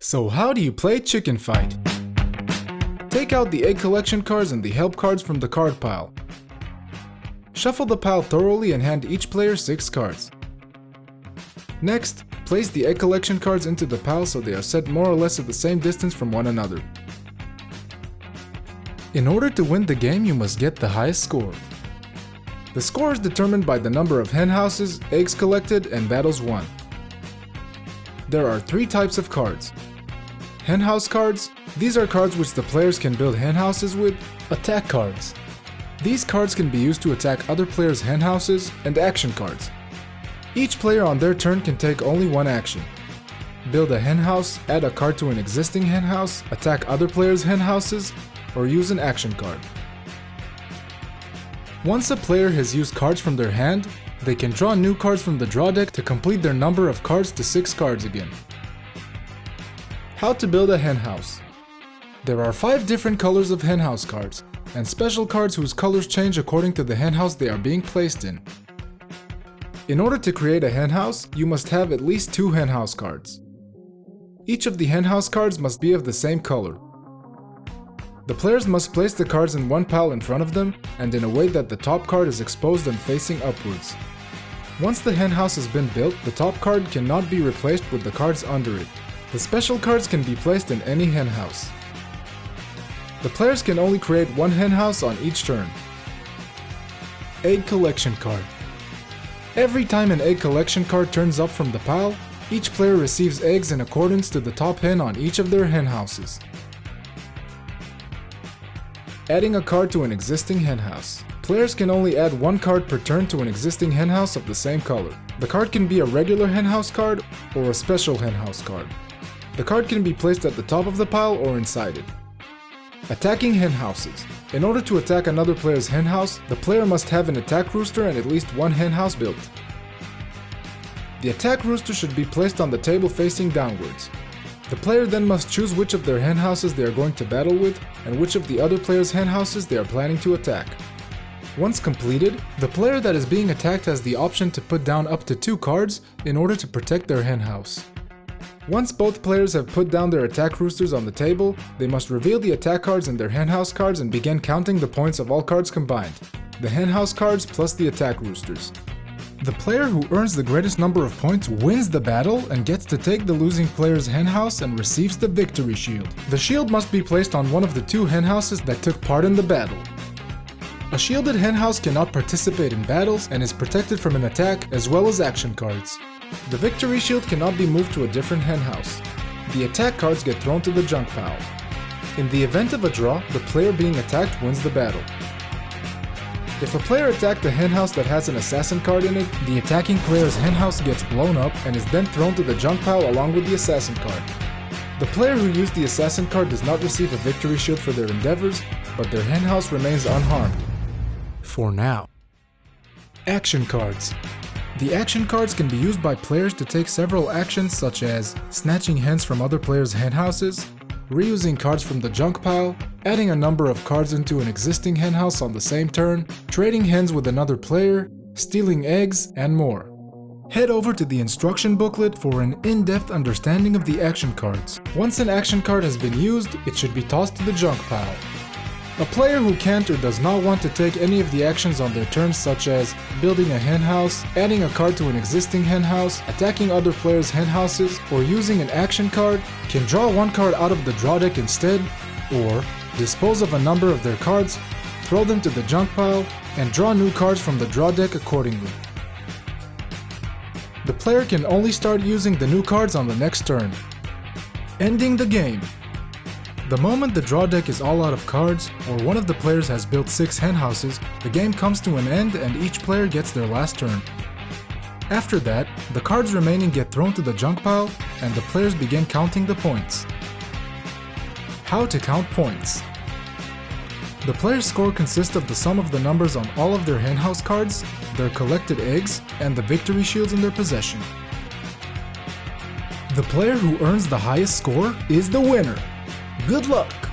So how do you play Chicken Fight? Take out the egg collection cards and the help cards from the card pile. Shuffle the pile thoroughly and hand each player 6 cards. Next, place the egg collection cards into the pile so they are set more or less at the same distance from one another. In order to win the game, you must get the highest score. The score is determined by the number of hen houses, eggs collected, and battles won. There are 3 types of cards. Hen house cards. These are cards which the players can build hen houses with. Attack cards. These cards can be used to attack other players' hen houses, and action cards. Each player on their turn can take only one action. Build a hen house, add a card to an existing hen house, attack other players' hen houses, or use an action card. Once a player has used cards from their hand, they can draw new cards from the draw deck to complete their number of cards to 6 cards again. How to build a hen house. There are 5 different colors of hen house cards, and special cards whose colors change according to the hen house they are being placed in. In order to create a hen house, you must have at least 2 hen house cards. Each of the hen house cards must be of the same color. The players must place the cards in one pile in front of them and in a way that the top card is exposed and facing upwards. Once the hen house has been built, the top card cannot be replaced with the cards under it. The special cards can be placed in any hen house. The players can only create one hen house on each turn. Egg collection card. Every time an egg collection card turns up from the pile, each player receives eggs in accordance to the top hen on each of their hen houses. Adding a card to an existing hen house. Players can only add one card per turn to an existing hen house of the same color. The card can be a regular hen house card or a special hen house card. The card can be placed at the top of the pile or inside it. Attacking hen houses. In order to attack another player's hen house, the player must have an attack rooster and at least one hen house built. The attack rooster should be placed on the table facing downwards. The player then must choose which of their hen houses they are going to battle with and which of the other player's hen houses they are planning to attack. Once completed, the player that is being attacked has the option to put down up to 2 cards in order to protect their hen house. Once both players have put down their attack roosters on the table, they must reveal the attack cards and their hen house cards and begin counting the points of all cards combined, the hen house cards plus the attack roosters. The player who earns the greatest number of points wins the battle and gets to take the losing player's hen house and receives the victory shield. The shield must be placed on one of the 2 hen houses that took part in the battle. A shielded hen house cannot participate in battles and is protected from an attack as well as action cards. The victory shield cannot be moved to a different hen house. The attack cards get thrown to the junk pile. In the event of a draw, the player being attacked wins the battle. If a player attacked a hen house that has an assassin card in it, the attacking player's hen house gets blown up and is then thrown to the junk pile along with the assassin card. The player who used the assassin card does not receive a victory shield for their endeavors, but their hen house remains unharmed. For now. Action cards. The action cards can be used by players to take several actions such as snatching hens from other players' hen houses, reusing cards from the junk pile, adding a number of cards into an existing hen house on the same turn, trading hens with another player, stealing eggs, and more. Head over to the instruction booklet for an in-depth understanding of the action cards. Once an action card has been used, it should be tossed to the junk pile. A player who can't or does not want to take any of the actions on their turn, such as building a hen house, adding a card to an existing hen house, attacking other players' hen houses, or using an action card, can draw one card out of the draw deck instead, or dispose of a number of their cards, throw them to the junk pile, and draw new cards from the draw deck accordingly. The player can only start using the new cards on the next turn. Ending the game. The moment the draw deck is all out of cards, or one of the players has built 6 hen houses, the game comes to an end and each player gets their last turn. After that, the cards remaining get thrown to the junk pile and the players begin counting the points. How to count points. The player's score consists of the sum of the numbers on all of their hen house cards, their collected eggs, and the victory shields in their possession. The player who earns the highest score is the winner. Good luck!